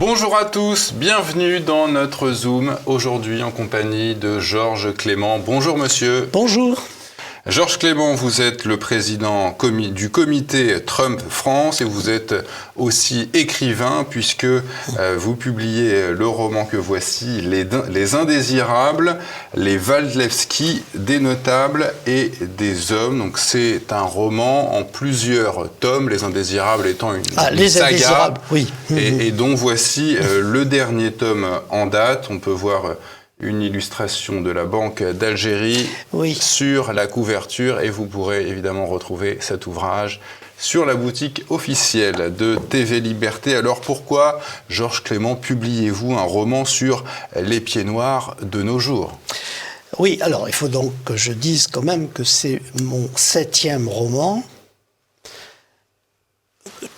Bonjour à tous, bienvenue dans notre Zoom, aujourd'hui en compagnie de Georges Clément. Bonjour monsieur. Bonjour. Georges Clément, vous êtes le président du comité Trump France et vous êtes aussi écrivain puisque vous publiez le roman que voici, Les Indésirables, les Waldlewski, des notables et des hommes. Donc c'est un roman en plusieurs tomes, Les Indésirables étant une saga. Indésirables, oui. Et dont voici le dernier tome en date. On peut voir une illustration de la Banque d'Algérie sur la couverture et vous pourrez évidemment retrouver cet ouvrage sur la boutique officielle de TV Liberté. Alors pourquoi, Georges Clément, publiez-vous un roman sur les pieds noirs de nos jours ? Oui, alors il faut donc que je dise quand même que c'est mon 7e roman,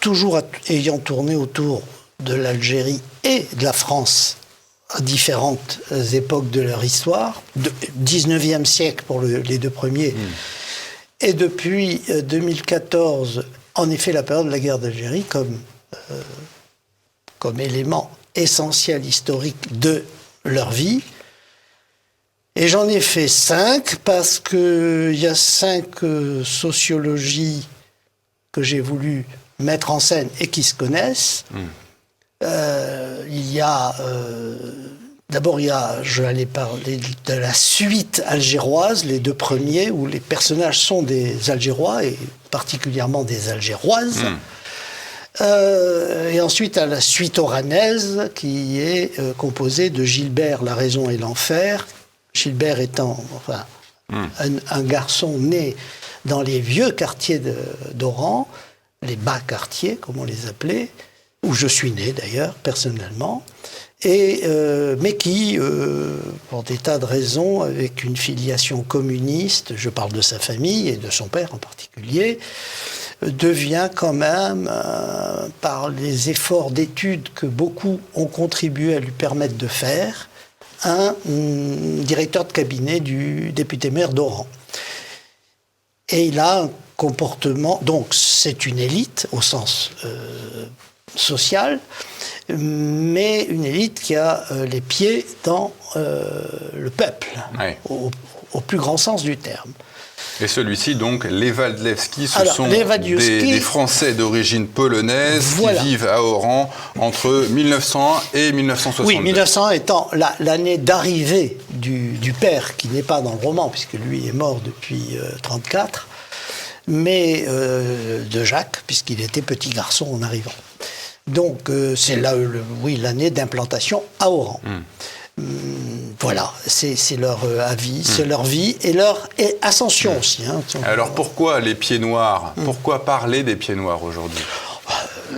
toujours ayant tourné autour de l'Algérie et de la France à différentes époques de leur histoire, 19e siècle pour les deux premiers, et depuis 2014, en effet, la période de la guerre d'Algérie comme élément essentiel historique de leur vie. Et j'en ai fait 5 parce qu'il y a 5 sociologies que j'ai voulu mettre en scène et qui se connaissent. Il y a d'abord je vais aller parler de la suite algéroise, les deux premiers où les personnages sont des Algérois et particulièrement des Algéroises. Et ensuite à la suite oranaise qui est composée de Gilbert, La raison et l'enfer. Gilbert étant un garçon né dans les vieux quartiers d'Oran, les bas quartiers comme on les appelait, où je suis né d'ailleurs, personnellement, mais qui, pour des tas de raisons, avec une filiation communiste, je parle de sa famille et de son père en particulier, devient quand même, par les efforts d'études que beaucoup ont contribué à lui permettre de faire, un directeur de cabinet du député-maire d'Oran. Et il a un comportement, donc c'est une élite au sens social, mais une élite qui a les pieds dans le peuple, au plus grand sens du terme. Et celui-ci, donc, les Waldlewski, sont des Français d'origine polonaise qui vivent à Oran entre 1901 et 1962. Oui, 1901 étant l'année d'arrivée du père, qui n'est pas dans le roman, puisque lui est mort depuis 1934, mais de Jacques, puisqu'il était petit garçon en arrivant. Donc, c'est là, l'année d'implantation à Oran. Voilà, c'est leur avis, c'est leur vie et leur ascension aussi. Alors, pourquoi les pieds noirs ? Pourquoi parler des pieds noirs aujourd'hui ?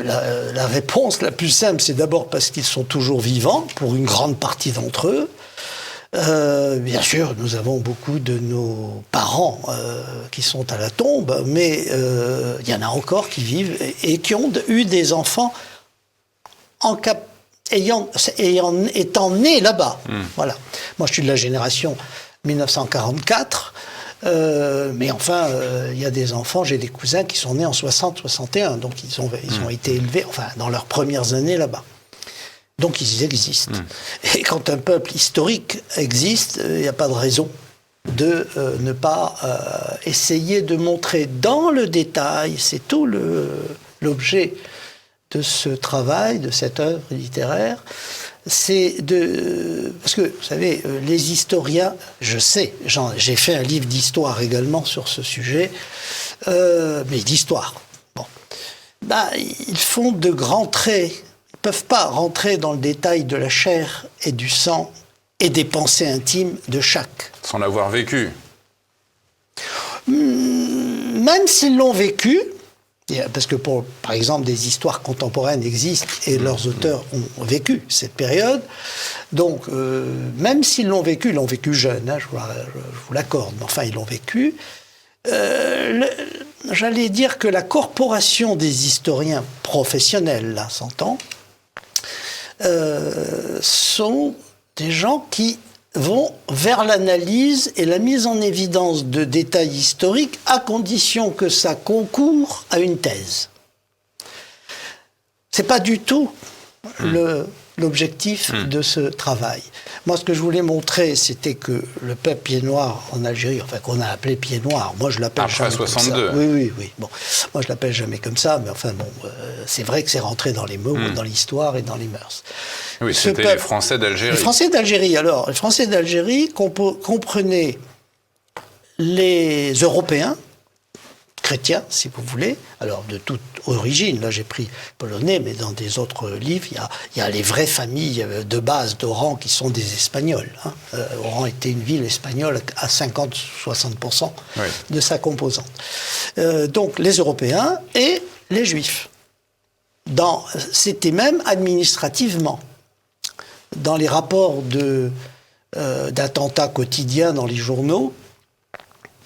La réponse la plus simple, c'est d'abord parce qu'ils sont toujours vivants, pour une grande partie d'entre eux. Bien sûr, nous avons beaucoup de nos parents qui sont à la tombe, mais il y en a encore qui vivent et qui ont eu des enfants étant nés là-bas. Voilà. Moi, je suis de la génération 1944, mais enfin, il y a des enfants, j'ai des cousins qui sont nés en 60-61, donc ils ont été élevés, dans leurs premières années là-bas. Donc ils existent. Et quand un peuple historique existe, il n'y a pas de raison de ne pas essayer de montrer dans le détail, c'est tout l'objet de ce travail, de cette œuvre littéraire, parce que, vous savez, les historiens, je sais, j'ai fait un livre d'histoire également sur ce sujet, mais d'histoire, ils font de grands traits. Ils ne peuvent pas rentrer dans le détail de la chair et du sang et des pensées intimes de chaque. Sans l'avoir vécu. Même s'ils l'ont vécu, parce que par exemple des histoires contemporaines existent et leurs auteurs ont vécu cette période, donc même s'ils l'ont vécu jeunes, je vous l'accorde, mais enfin ils l'ont vécu, j'allais dire que la corporation des historiens professionnels, là, s'entend, sont des gens qui vont vers l'analyse et la mise en évidence de détails historiques à condition que ça concourt à une thèse. C'est pas du tout l'objectif de ce travail. Moi, ce que je voulais montrer, c'était que le peuple pied noir en Algérie, enfin qu'on a appelé pied noir, moi je l'appelle après 62. Oui. Bon, moi je l'appelle jamais comme ça, mais enfin bon, c'est vrai que c'est rentré dans les mots, dans l'histoire et dans les mœurs. Oui, c'était les Français d'Algérie. Les Français d'Algérie. Alors, les Français d'Algérie comprenaient les Européens, chrétiens, si vous voulez, alors de toute origine. Là, j'ai pris polonais, mais dans des autres livres, il y a les vraies familles de base d'Oran qui sont des Espagnols. Oran était une ville espagnole à 50-60% de sa composante. Donc, les Européens et les Juifs. C'était même administrativement. Dans les rapports d'attentats quotidiens dans les journaux,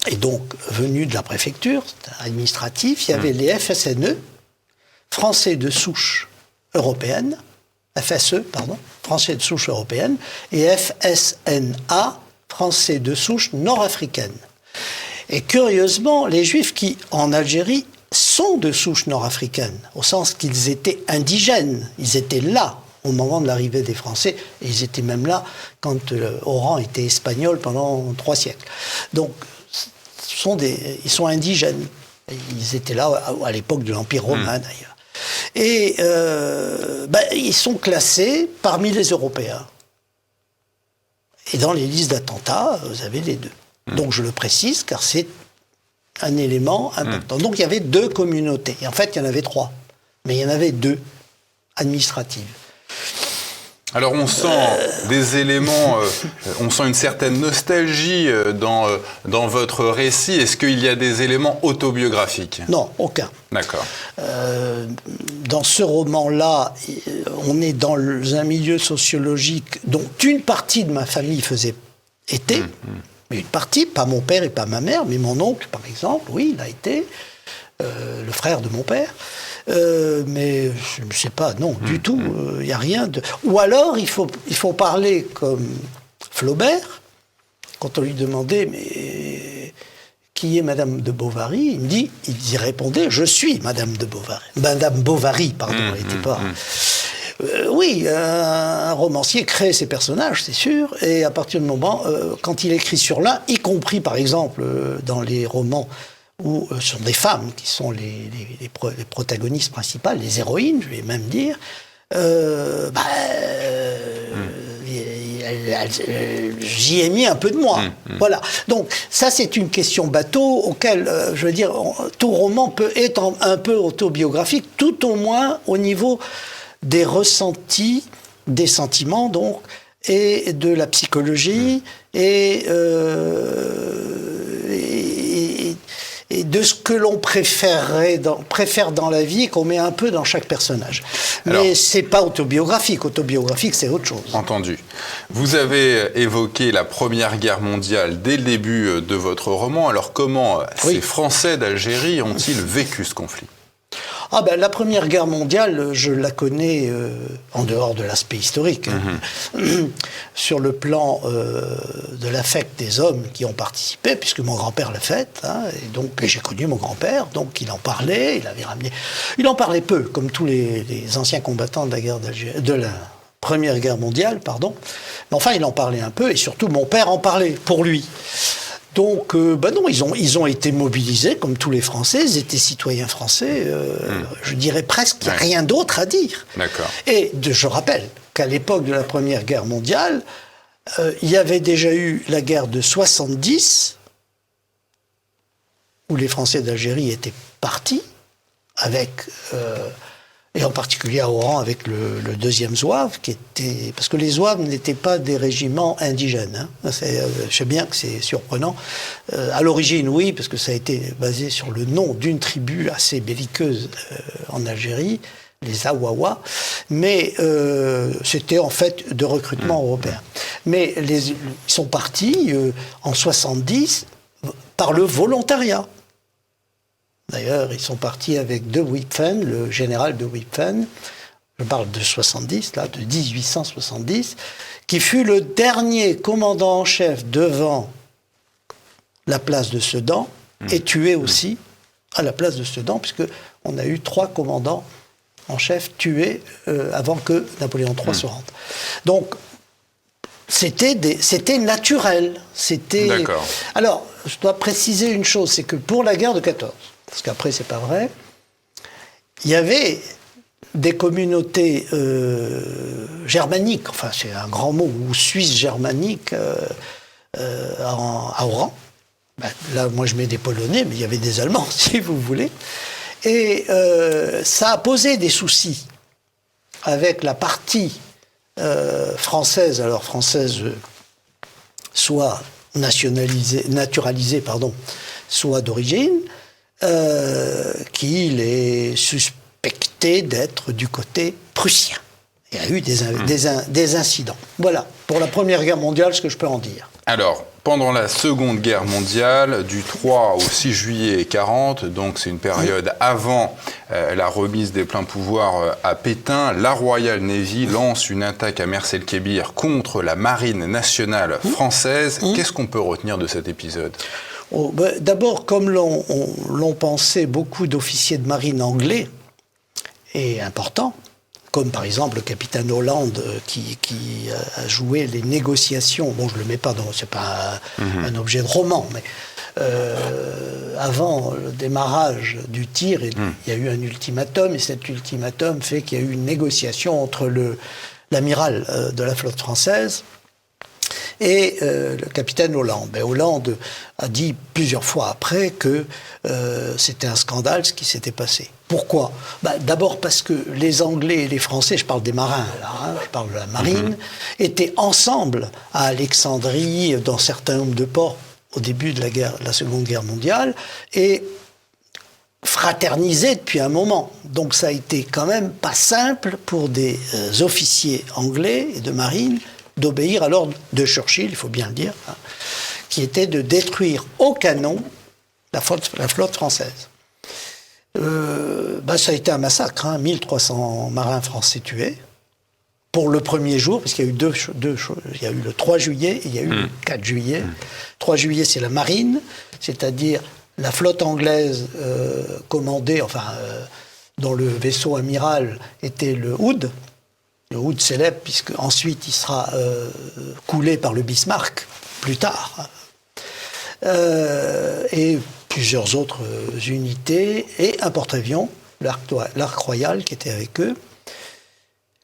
et donc venus de la préfecture administrative, il y avait les FSNE, Français de souche européenne, FSE, pardon, Français de souche européenne, et FSNA, Français de souche nord-africaine. Et curieusement, les Juifs qui, en Algérie, sont de souche nord-africaine, au sens qu'ils étaient indigènes, ils étaient là au moment de l'arrivée des Français, et ils étaient même là quand Oran était espagnol pendant 3 siècles. Donc, ils sont indigènes. Ils étaient là à l'époque de l'Empire romain, d'ailleurs. Et ils sont classés parmi les Européens. Et dans les listes d'attentats, vous avez les deux. Donc, je le précise, car c'est un élément important. Donc, il y avait 2 communautés. Et en fait, il y en avait 3. Mais il y en avait 2 administratives. Alors on sent des éléments, on sent une certaine nostalgie dans votre récit. Est-ce qu'il y a des éléments autobiographiques ? Non, aucun. D'accord. Dans ce roman-là, on est dans un milieu sociologique dont une partie de ma famille était, mais une partie, pas mon père et pas ma mère, mais mon oncle par exemple, oui, il a été, le frère de mon père. Mais je ne sais pas, non, du tout, il n'y a rien de... Ou alors, il faut parler comme Flaubert, quand on lui demandait, mais qui est Madame de Bovary, il y répondait, je suis Madame de Bovary. Madame Bovary, pardon, elle n'était pas... oui, un romancier crée ses personnages, c'est sûr, et à partir du moment, quand il écrit sur l'un, y compris par exemple dans les romans où sont des femmes qui sont les protagonistes principales, les héroïnes, je vais même dire, j'y ai mis un peu de moi. Voilà. Donc, ça, c'est une question bateau auquel, je veux dire, tout roman peut être un peu autobiographique, tout au moins au niveau des ressentis, des sentiments, donc, et de la psychologie, et de ce que l'on préfère dans la vie et qu'on met un peu dans chaque personnage. Mais c'est pas autobiographique. Autobiographique, c'est autre chose. Entendu. Vous avez évoqué la Première Guerre mondiale dès le début de votre roman. Alors comment ces Français d'Algérie ont-ils vécu ce conflit ? La Première Guerre mondiale, je la connais en dehors de l'aspect historique. Sur le plan de l'affect des hommes qui ont participé, puisque mon grand-père l'a fait, et donc j'ai connu mon grand-père, donc il en parlait, il en parlait peu, comme tous les anciens combattants de la Première Guerre mondiale, pardon. Mais enfin, il en parlait un peu, et surtout mon père en parlait pour lui. Donc, non, ils ont été mobilisés, comme tous les Français, ils étaient citoyens français, je dirais presque qu'il n'y a rien d'autre à dire. D'accord. Et je rappelle qu'à l'époque de la Première Guerre mondiale, il y avait déjà eu la guerre de 70, où les Français d'Algérie étaient partis, et en particulier à Oran avec le deuxième zouave, parce que les zouaves n'étaient pas des régiments indigènes. Je sais bien que c'est surprenant. À l'origine, oui, parce que ça a été basé sur le nom d'une tribu assez belliqueuse en Algérie, les Awawa, mais c'était en fait de recrutement européen. Mais ils sont partis en 70 par le volontariat. D'ailleurs, ils sont partis avec De Wimpfen, le général De Wimpfen, je parle de 70, là, de 1870, qui fut le dernier commandant en chef devant la place de Sedan, et tué aussi à la place de Sedan, puisqu'on a eu 3 commandants en chef tués avant que Napoléon III se rende. Donc, c'était naturel. D'accord. Alors, je dois préciser une chose, c'est que pour la guerre de 14, parce qu'après, c'est pas vrai, il y avait des communautés germaniques, enfin, c'est un grand mot, ou suisses germaniques à Oran. Ben, là, moi, je mets des Polonais, mais il y avait des Allemands, si vous voulez. Et ça a posé des soucis avec la partie française, alors française soit naturalisée, soit d'origine, qui les suspectait d'être du côté prussien. Il y a eu des incidents. Voilà, pour la Première Guerre mondiale, ce que je peux en dire. Alors, pendant la Seconde Guerre mondiale, du 3 au 6 juillet 1940, donc c'est une période avant la remise des pleins pouvoirs à Pétain, la Royal Navy lance une attaque à Mers el-Kébir contre la Marine nationale française. Qu'est-ce qu'on peut retenir de cet épisode ? D'abord, comme l'ont pensé beaucoup d'officiers de marine anglais, et importants, comme par exemple le capitaine Holland qui a joué les négociations. Bon, je ne le mets pas c'est pas un objet de roman, mais avant le démarrage du tir, il y a eu un ultimatum, et cet ultimatum fait qu'il y a eu une négociation entre l'amiral de la flotte française et le capitaine Holland. Holland a dit plusieurs fois après que c'était un scandale ce qui s'était passé. Pourquoi ? D'abord parce que les Anglais et les Français, je parle des marins, là, je parle de la marine, étaient ensemble à Alexandrie, dans certains nombres de ports, au début de la Seconde Guerre mondiale, et fraternisaient depuis un moment. Donc ça a été quand même pas simple pour des officiers anglais et de marine d'obéir à l'ordre de Churchill, il faut bien le dire, qui était de détruire au canon la flotte française. Ça a été un massacre, 1300 marins français tués pour le premier jour, parce qu'il y a eu deux choses. Il y a eu le 3 juillet et il y a eu le 4 juillet. 3 juillet, c'est la marine, c'est-à-dire la flotte anglaise commandée, dont le vaisseau amiral était le Hood. Le Hood célèbre, puisque ensuite il sera coulé par le Bismarck plus tard. Et plusieurs autres unités, et un porte-avions, l'Arc Royal, qui était avec eux.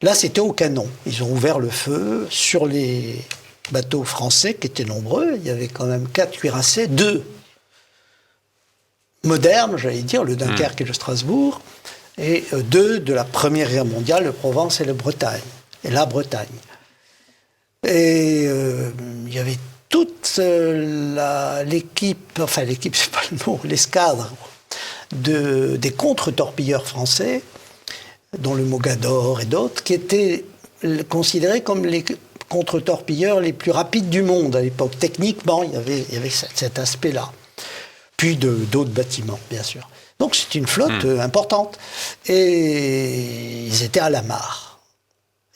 Là, c'était au canon. Ils ont ouvert le feu sur les bateaux français, qui étaient nombreux. Il y avait quand même 4 cuirassés, 2 modernes, j'allais dire, le Dunkerque et le Strasbourg, et 2 de la Première Guerre mondiale, le Provence et la Bretagne. Et il y avait toute l'équipe, c'est pas le mot, l'escadre des contre-torpilleurs français, dont le Mogador et d'autres, qui étaient considérés comme les contre-torpilleurs les plus rapides du monde à l'époque. Techniquement, il y avait cet aspect-là. Puis d'autres bâtiments, bien sûr. Donc c'est une flotte importante. Et ils étaient à la mare.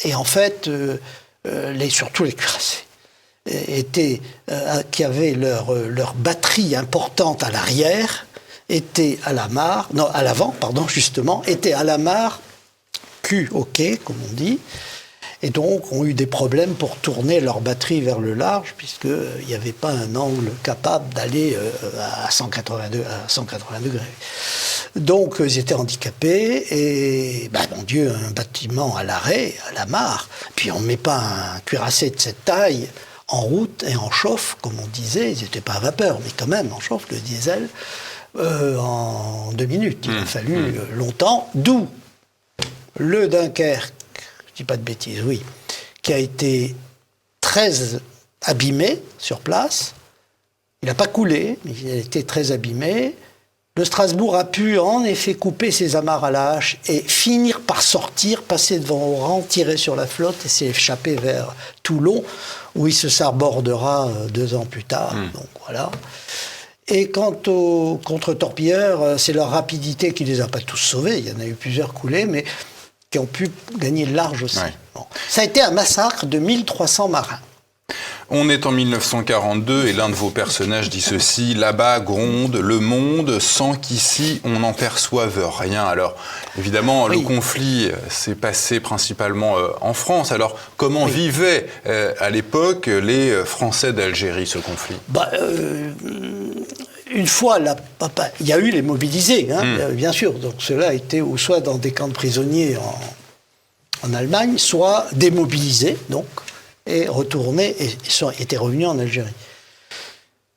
Et en fait, surtout les cuirassés, qui avaient leur batterie importante à l'arrière, étaient à l'avant, justement, étaient à la mare, cul au quai, comme on dit, et donc ont eu des problèmes pour tourner leur batterie vers le large, puisqu'il n'y avait pas un angle capable d'aller à 180 degrés. Donc ils étaient handicapés, et mon Dieu, un bâtiment à l'arrêt, à la mare, puis on ne met pas un cuirassé de cette taille en route et en chauffe, comme on disait, ils n'étaient pas à vapeur, mais quand même en chauffe, le diesel, en 2 minutes. Il a fallu longtemps, d'où le Dunkerque, je ne dis pas de bêtises, oui, qui a été très abîmé sur place. Il n'a pas coulé, mais il a été très abîmé. Le Strasbourg a pu en effet couper ses amarres à la hache et finir par sortir, passer devant Oran, tirer sur la flotte et s'échapper vers Toulon, où il se sabordera 2 ans plus tard. Donc voilà. Et quant aux contre-torpilleurs, c'est leur rapidité qui ne les a pas tous sauvés. Il y en a eu plusieurs coulés, mais qui ont pu gagner le large aussi. Ouais. Bon. Ça a été un massacre de 1300 marins. On est en 1942 et l'un de vos personnages dit ceci: là-bas gronde le monde sans qu'ici on n'en perçoive rien. Alors évidemment, le conflit s'est passé principalement en France. Alors comment vivaient à l'époque les Français d'Algérie ce conflit? Une fois, il y a eu les mobilisés, bien sûr. Donc ceux-là étaient ou soit dans des camps de prisonniers en Allemagne, soit démobilisés, donc, et retournés et étaient revenus en Algérie.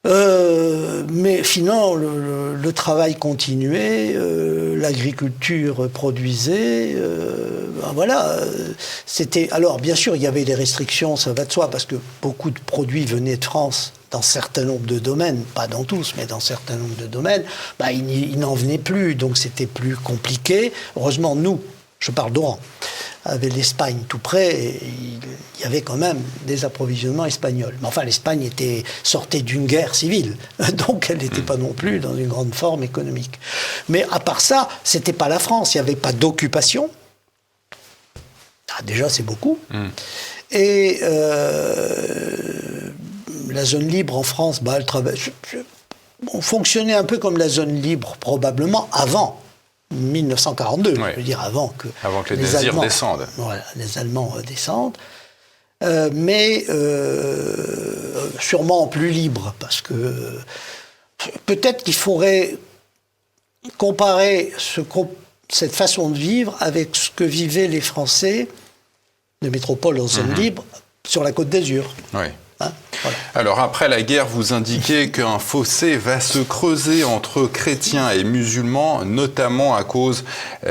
Mais finalement, le travail continuait, l'agriculture produisait, c'était. Alors, bien sûr, il y avait des restrictions, ça va de soi, parce que beaucoup de produits venaient de France dans un certain nombre de domaines, pas dans tous, mais dans un certain nombre de domaines, ils n'en venaient plus, donc c'était plus compliqué. Heureusement, nous, je parle d'Oran, avec l'Espagne tout près, il y avait quand même des approvisionnements espagnols. Mais enfin, l'Espagne sortait d'une guerre civile, donc elle n'était pas non plus dans une grande forme économique. Mais à part ça, c'était pas la France, il n'y avait pas d'occupation. Déjà, c'est beaucoup. Et la zone libre en France, on fonctionnait un peu comme la zone libre, probablement, avant 1942, je veux dire avant que les désirs Allemands descendent. Voilà, les Allemands descendent, mais sûrement plus libres, parce que peut-être qu'il faudrait comparer cette façon de vivre avec ce que vivaient les Français de métropole en zone libre sur la Côte d'Azur. Oui. Alors après la guerre, vous indiquez qu'un fossé va se creuser entre chrétiens et musulmans, notamment à cause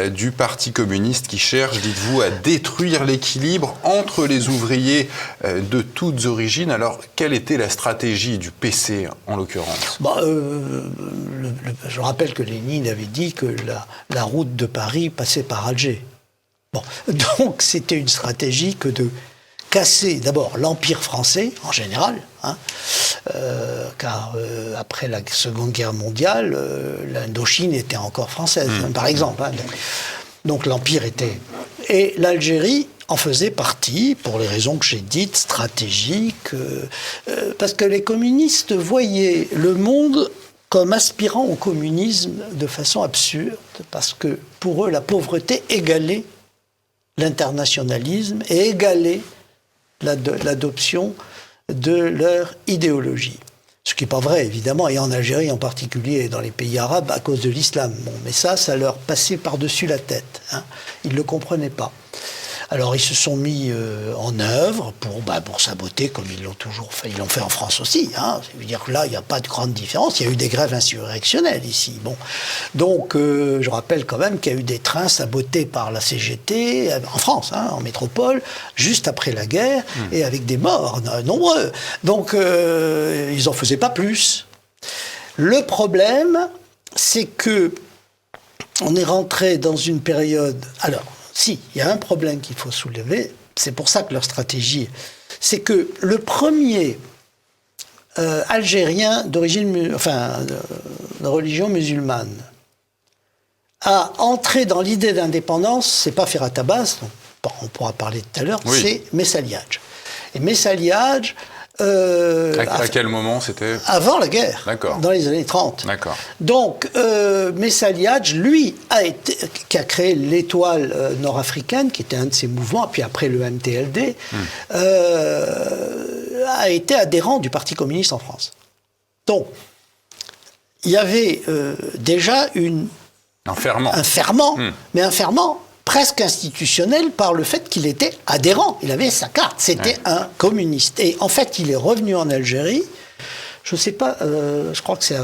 du Parti communiste qui cherche, dites-vous, à détruire l'équilibre entre les ouvriers de toutes origines. Alors quelle était la stratégie du PC en l'occurrence? Je rappelle que Lénine avait dit que la route de Paris passait par Alger. Donc c'était une stratégie que de casser d'abord l'Empire français en général, car après la Seconde Guerre mondiale, l'Indochine était encore française, par exemple. Donc l'Empire était... Et l'Algérie en faisait partie, pour les raisons que j'ai dites, stratégiques, parce que les communistes voyaient le monde comme aspirant au communisme de façon absurde, parce que pour eux, la pauvreté égalait l'internationalisme et égalait l'adoption de leur idéologie. Ce qui n'est pas vrai, évidemment, et en Algérie en particulier, et dans les pays arabes, à cause de l'islam. Mais ça leur passait par-dessus la tête. Ils ne le comprenaient pas. Alors ils se sont mis en œuvre pour saboter, comme ils l'ont toujours fait. Ils l'ont fait en France aussi. Ça veut dire que là, il n'y a pas de grande différence. Il y a eu des grèves insurrectionnelles ici. Donc, je rappelle quand même qu'il y a eu des trains sabotés par la CGT en France, en métropole, juste après la guerre, et avec des morts nombreux. Donc, ils n'en faisaient pas plus. Le problème, c'est que on est rentré dans une période... Alors, si, il y a un problème qu'il faut soulever, c'est pour ça que leur stratégie, c'est que le premier Algérien d'origine, de religion musulmane, a entré dans l'idée d'indépendance, c'est pas Ferhat Abbas, on pourra parler tout à l'heure, c'est Mesaliadj. Et Mesaliadj... à quel moment c'était? Avant la guerre, dans les années 30. D'accord. Donc, Mesaliadj, lui, qui a créé l'Étoile nord-africaine, qui était un de ses mouvements, puis après le MTLD, a été adhérent du Parti communiste en France. Donc, il y avait déjà un ferment, mais un ferment presque institutionnel par le fait qu'il était adhérent. Il avait sa carte. C'était un communiste. Et en fait, il est revenu en Algérie. Je ne sais pas, je crois que c'est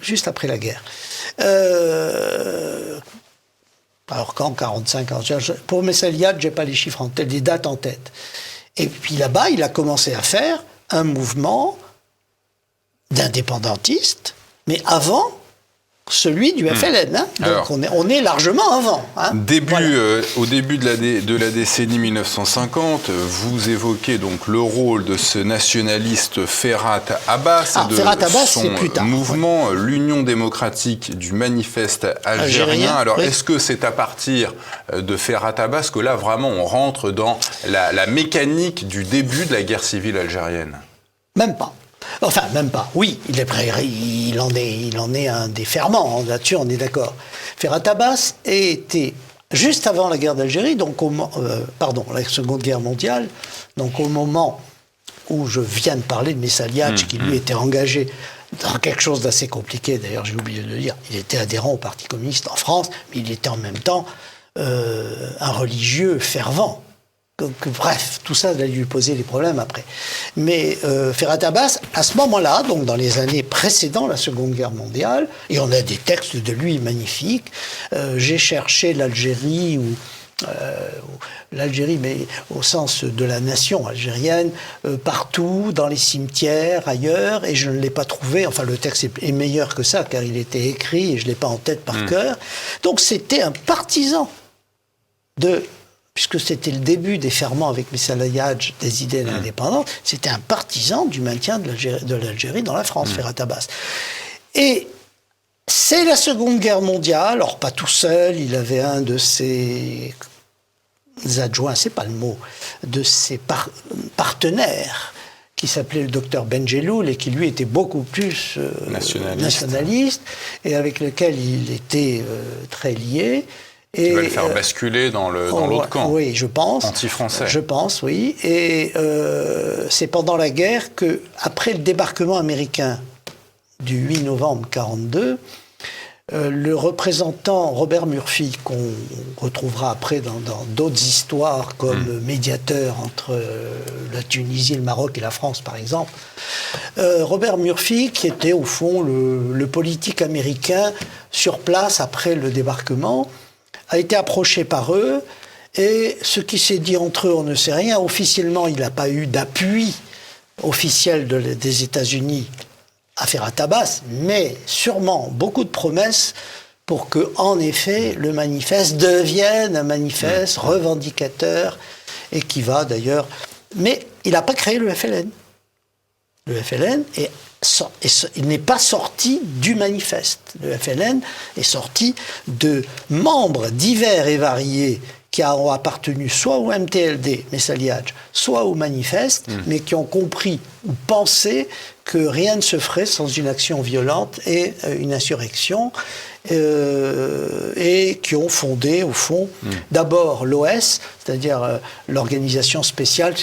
juste après la guerre. Alors quand 45, pour Mesaliadj, je n'ai pas les chiffres les dates en tête. Et puis là-bas, il a commencé à faire un mouvement d'indépendantistes, mais avant celui du FLN. Donc alors, on est largement avant. Au début de la décennie 1950, vous évoquez donc le rôle de ce nationaliste Ferhat Abbas et de son mouvement l'Union démocratique du manifeste algérien. Alors est-ce que c'est à partir de Ferhat Abbas que là vraiment on rentre dans la mécanique du début de la guerre civile algérienne? Même pas. Enfin, même pas. Oui, il en est un des ferments. Là-dessus, on est d'accord. Ferhat Abbas était juste avant la guerre d'Algérie, donc la Seconde Guerre mondiale, donc au moment où je viens de parler de Messaliadj, qui lui était engagé dans quelque chose d'assez compliqué. D'ailleurs, j'ai oublié de le dire. Il était adhérent au Parti communiste en France, mais il était en même temps un religieux fervent. Bref, tout ça va lui poser des problèmes après. Mais Ferhat Abbas, à ce moment-là, donc dans les années précédant la Seconde Guerre mondiale, et on a des textes de lui magnifiques, j'ai cherché l'Algérie, l'Algérie, mais au sens de la nation algérienne, partout, dans les cimetières, ailleurs, et je ne l'ai pas trouvé. Enfin, le texte est meilleur que ça, car il était écrit, et je ne l'ai pas en tête par cœur. Donc c'était un partisan puisque c'était le début des ferments avec Messaliadj des idées indépendantes, c'était un partisan du maintien de l'Algérie dans la France, Ferhat Abbas. Et c'est la Seconde Guerre mondiale, alors pas tout seul, il avait un de ses adjoints, c'est pas le mot, de ses partenaires, qui s'appelait le docteur Benjeloul et qui lui était beaucoup plus nationaliste, et avec lequel il était très lié. Qui va le faire basculer dans l'autre camp. Oui, je pense. Anti-français. Je pense, oui. Et c'est pendant la guerre que, après le débarquement américain du 8 novembre 1942, le représentant Robert Murphy, qu'on retrouvera après dans d'autres histoires comme médiateur entre la Tunisie, le Maroc et la France, par exemple, Robert Murphy, qui était au fond le politique américain sur place après le débarquement, a été approché par eux, et ce qui s'est dit entre eux, on ne sait rien. Officiellement, il n'a pas eu d'appui officiel des États-Unis à Ferhat Abbas, mais sûrement beaucoup de promesses pour que, en effet, le manifeste devienne un manifeste revendicateur, et qui va d'ailleurs... Mais il n'a pas créé le FLN. Le FLN il n'est pas sorti du manifeste. Le FLN est sorti de membres divers et variés qui ont appartenu soit au MTLD, Messaliadj, soit au manifeste, mais qui ont compris ou pensé que rien ne se ferait sans une action violente et une insurrection, et qui ont fondé, au fond, d'abord l'OS, c'est-à-dire l'organisation spéciale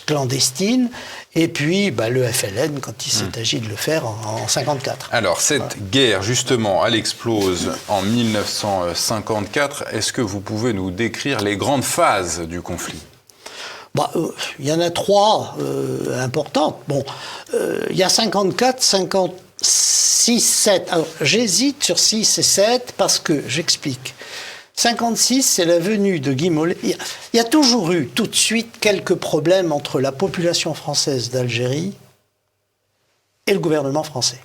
clandestine, et puis le FLN quand il s'est agi de le faire en 1954. Alors cette guerre, justement, elle explose en 1954. Est-ce que vous pouvez nous décrire les grandes phases du conflit ? Il y en a trois importantes. Il y a 54, 56, 7. Alors j'hésite sur 6 et 7 parce que, j'explique. 56, c'est la venue de Guy Mollet. Il y a toujours eu tout de suite quelques problèmes entre la population française d'Algérie et le gouvernement français.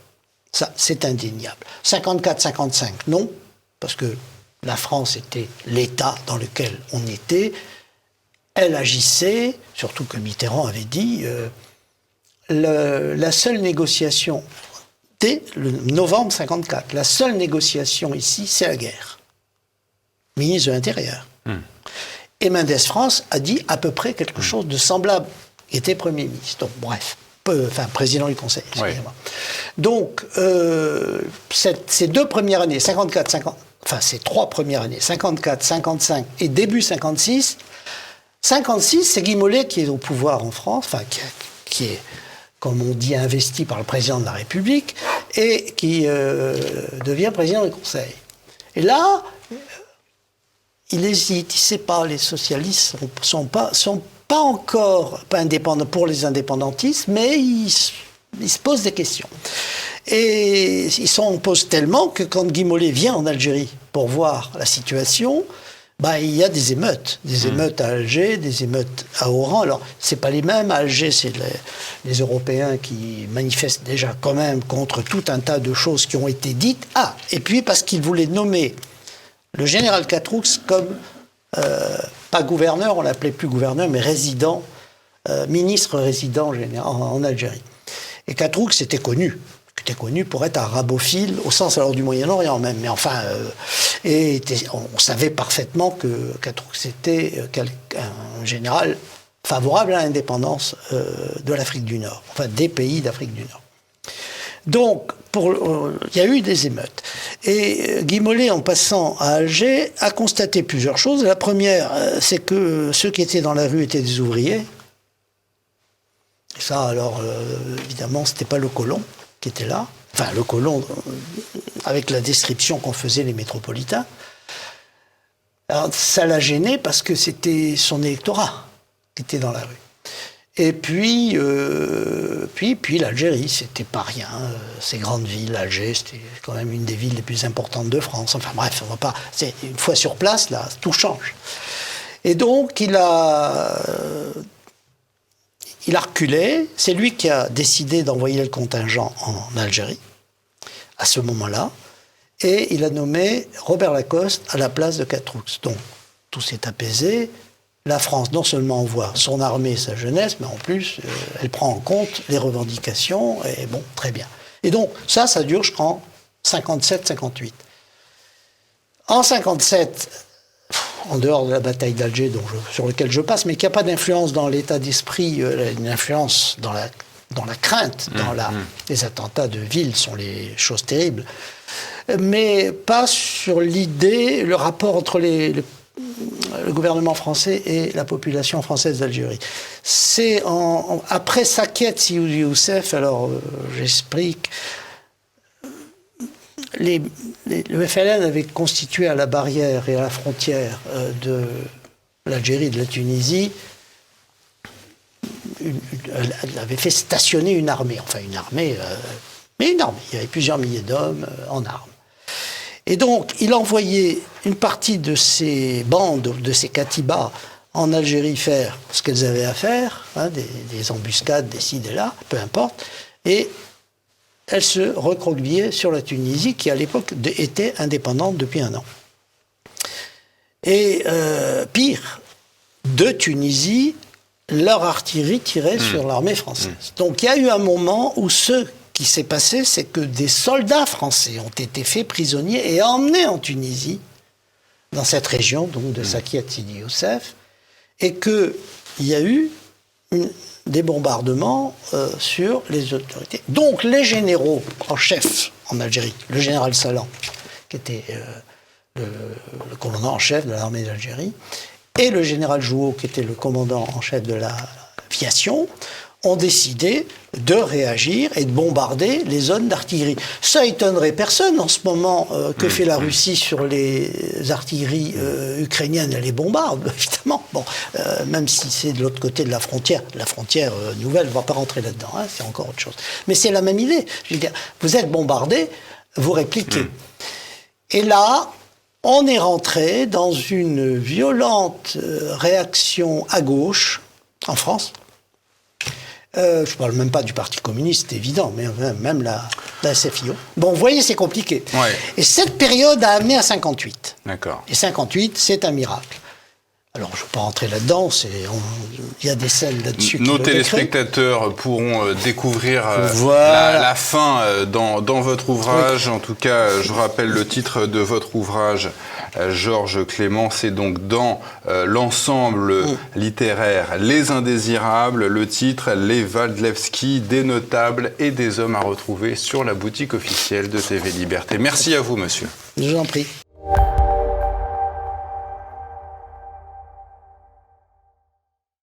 Ça, c'est indéniable. 54, 55, non, parce que la France était l'État dans lequel on était. Elle agissait, surtout que Mitterrand avait dit, la seule négociation, dès le novembre 54, la seule négociation ici, c'est la guerre. Ministre de l'Intérieur. Et Mendès France a dit à peu près quelque chose de semblable. Il était Premier ministre. Donc, bref, président du Conseil. Excusez-moi. Donc, ces deux premières années, 54, 50, ces trois premières années, 54, 55 et début 56, 56, c'est Guy Mollet qui est au pouvoir en France, qui est, comme on dit, investi par le président de la République, et qui devient président du Conseil. Et là, il hésite, il ne sait pas, les socialistes sont pas encore pas indépendants pour les indépendantistes, mais ils se posent des questions. Et ils s'en posent tellement que quand Guy Mollet vient en Algérie pour voir la situation, il y a des émeutes à Alger, des émeutes à Oran. Alors, c'est pas les mêmes. À Alger, c'est les Européens qui manifestent déjà quand même contre tout un tas de choses qui ont été dites. Et puis parce qu'ils voulaient nommer le général Catroux comme, pas gouverneur, on l'appelait plus gouverneur, mais résident, ministre résident en Algérie. Et Catroux était connu pour être arabophile, au sens alors du Moyen-Orient même, mais enfin, on savait parfaitement que Catroux était un général favorable à l'indépendance de l'Afrique du Nord, enfin des pays d'Afrique du Nord. Donc, il y a eu des émeutes. Et Guy Mollet, en passant à Alger, a constaté plusieurs choses. La première, c'est que ceux qui étaient dans la rue étaient des ouvriers. Et ça, alors, évidemment, c'était pas le colon qui était là. Enfin, le colon, avec la description qu'en faisaient les métropolitains. Alors, ça l'a gêné parce que c'était son électorat qui était dans la rue. Et puis l'Algérie, c'était pas rien. Ces grandes villes, Alger, c'était quand même une des villes les plus importantes de France. Enfin bref, on va pas. C'est une fois sur place, là, tout change. Et donc il a reculé. C'est lui qui a décidé d'envoyer le contingent en Algérie à ce moment-là, et il a nommé Robert Lacoste à la place de Catroux. Donc tout s'est apaisé. La France, non seulement envoie son armée et sa jeunesse, mais en plus, elle prend en compte les revendications, et bon, très bien. Et donc, ça dure jusqu'en 57-58. En 57, en dehors de la bataille d'Alger, sur laquelle je passe, mais qui n'a pas d'influence dans l'état d'esprit, une influence dans la crainte, les attentats de ville sont les choses terribles, mais pas sur l'idée, le rapport entre le gouvernement français et la population française d'Algérie. C'est après Sakiet Sidi Youssef, alors j'explique, le FLN avait constitué à la barrière et à la frontière de l'Algérie et de la Tunisie, elle avait fait stationner une armée, mais une armée, il y avait plusieurs milliers d'hommes en armes. Et donc, il envoyait une partie de ces bandes, de ces katibas, en Algérie faire ce qu'elles avaient à faire, des embuscades, des ci, des là, peu importe, et elles se recroquevillaient sur la Tunisie, qui à l'époque était indépendante depuis un an. Et pire, de Tunisie, leur artillerie tirait sur l'armée française. Donc il y a eu un moment où ce qui s'est passé, c'est que des soldats français ont été faits prisonniers et emmenés en Tunisie, dans cette région donc de Sakiet Sidi Youssef, et qu'il y a eu des bombardements sur les autorités. Donc les généraux en chef en Algérie, le général Salan, qui était le commandant en chef de l'armée d'Algérie, et le général Jouot, qui était le commandant en chef de l'aviation, ont décidé de réagir et de bombarder les zones d'artillerie. Ça étonnerait personne en ce moment. Que fait la Russie sur les artilleries ukrainiennes? Elle les bombarde, évidemment. Bon, même si c'est de l'autre côté de la frontière nouvelle, on ne va pas rentrer là-dedans, c'est encore autre chose. Mais c'est la même idée. Je veux dire, vous êtes bombardé, vous répliquez. Et là, on est rentré dans une violente réaction à gauche, en France. Je ne parle même pas du Parti communiste, c'est évident, mais même la SFIO. Bon, vous voyez, c'est compliqué. Ouais. Et cette période a amené à 58. D'accord. Et 58, c'est un miracle. Alors, je ne vais pas rentrer là-dedans, il y a des scènes là-dessus. Nos téléspectateurs pourront découvrir la fin dans votre ouvrage. Oui. En tout cas, je rappelle le titre de votre ouvrage, Georges Clément, c'est donc dans l'ensemble littéraire Les Indésirables, le titre Les Waldlewski, des notables et des hommes à retrouver sur la boutique officielle de TV Liberté. Merci à vous, monsieur. Je vous en prie.